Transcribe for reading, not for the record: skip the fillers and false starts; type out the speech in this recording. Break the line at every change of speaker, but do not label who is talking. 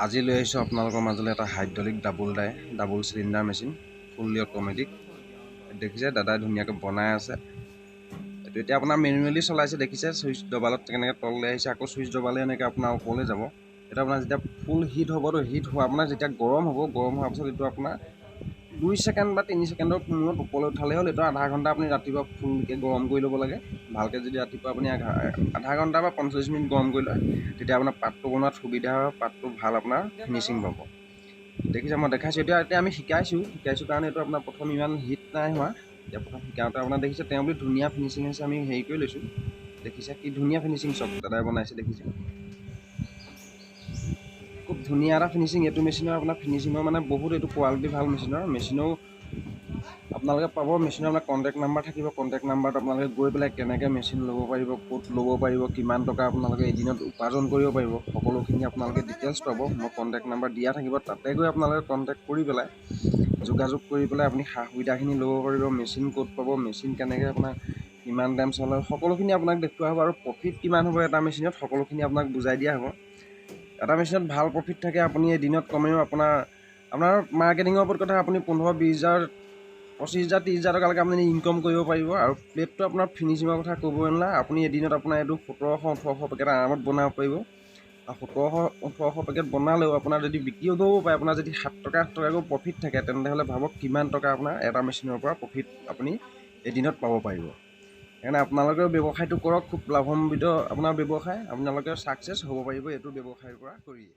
আজি লৈ আহিছোঁ আপোনালোকৰ মাজলৈ এটা hydraulic double cylinder machine fully automatic. দেখিছে দাদাই ধুনীয়াকৈ বনাই আছে। এইটো এতিয়া আপোনাৰ মেনুৱেলি চলাইছে, দেখিছে চুইচ দবালত কেনেকৈ তললৈ আহিছে, আকৌ চুইচ দবালে এনেকৈ আপোনাৰ ওপৰলৈ যাব। এটা আপোনাৰ যেতিয়া ফুল হিট হ'ব, তো হিট হোৱা আপোনাৰ যেতিয়া গৰম হ'ব, গৰম হোৱাৰ পিছত এইটো আপোনাৰ 2 ছেকেণ্ড বা 3 ছেকেণ্ডৰ মূৰত ওপৰলৈ উঠালে হ'ল। এইটো আধা ঘণ্টা আপুনি ৰাতিপুৱা ফুলকৈ গৰম কৰি ল'ব লাগে। ভালকৈ যদি ৰাতিপুৱা আপুনি আধা ঘণ্টা বা 45 মিনিট গৰম কৰি লয়, তেতিয়া আপোনাৰ পাতটো বনোৱাত সুবিধা হয়, পাতটো ভাল আপোনাৰ ফিনিচিং পাব। দেখিছে মই দেখাইছোঁ, এতিয়া আমি শিকাইছোঁ কাৰণে এইটো আপোনাৰ প্ৰথম ইমান হিট নাই হোৱা। এতিয়া প্ৰথম শিকাওঁতে আপোনাৰ দেখিছে তেওঁ বুলি ধুনীয়া ফিনিচিং হৈছে, আমি হেৰি কৰি লৈছোঁ। দেখিছে কি ধুনীয়া ফিনিচিং চব দাদাই বনাইছে, দেখিছে খুব ধুনীয়া এটা ফিনিচিং। এইটো মেচিনৰ আপোনাৰ ফিনিচিঙৰ মানে বহুত এইটো কোৱালিটি ভাল মেচিনেও আপোনালোকে পাব। মেচিনৰ আপোনাৰ কণ্টেক্ট নাম্বাৰ থাকিব, কণ্টেক্ট নাম্বাৰত আপোনালোকে গৈ পেলাই কেনেকৈ মেচিন ল'ব পাৰিব, ক'ত ল'ব পাৰিব, কিমান টকা আপোনালোকে এদিনত উপাৰ্জন কৰিব পাৰিব, সকলোখিনি আপোনালোকে ডিটেইলছ পাব। মই কণ্টেক্ট নাম্বাৰ দিয়া থাকিব, তাতে গৈ আপোনালোকে কণ্টেক্ট কৰি পেলাই যোগাযোগ কৰি পেলাই আপুনি সা সুবিধাখিনি ল'ব পাৰিব। মেচিন ক'ত পাব, মেচিন কেনেকৈ আপোনাৰ কিমান টাইম চলে, সকলোখিনি আপোনাক দেখুওৱা হ'ব। আৰু প্ৰফিট কিমান হ'ব এটা মেচিনত, সকলোখিনি আপোনাক বুজাই দিয়া হ'ব। এটা মেচিনত ভাল প্ৰফিট থাকে। আপুনি এদিনত কমেও আপোনাৰ মাৰ্কেটিঙৰ ওপৰত কথা, আপুনি 15-20 হাজাৰ 25 হাজাৰ 30 হাজাৰ টকালৈকে আপুনি ইনকম কৰিব পাৰিব। আৰু প্লেটটো আপোনাৰ ফিনিচিঙৰ কথা ক'বই নালাগে, আপুনি এদিনত আপোনাৰ এইটো 1700-1800 পেকেট আৰামত বনাব পাৰিব। আৰু 1700-1800 পেকেট বনালেও আপোনাৰ যদি বিক্ৰীও কৰিব পাৰে, আপোনাৰ যদি 7 টকা 8 টকাকৈ প্ৰফিট থাকে, তেনেহ'লে ভাবক কিমান টকা আপোনাৰ এটা মেচিনৰ পৰা প্ৰফিট আপুনি এদিনত পাব পাৰিব। সেইকাৰণে আপোনালোকেও ব্যৱসায়টো কৰক, খুব লাভান্বিত আপোনাৰ ব্যৱসায়, আপোনালোকে ছাকচেছ হ'ব পাৰিব এইটো ব্যৱসায়ৰ পৰা কৰিয়ে।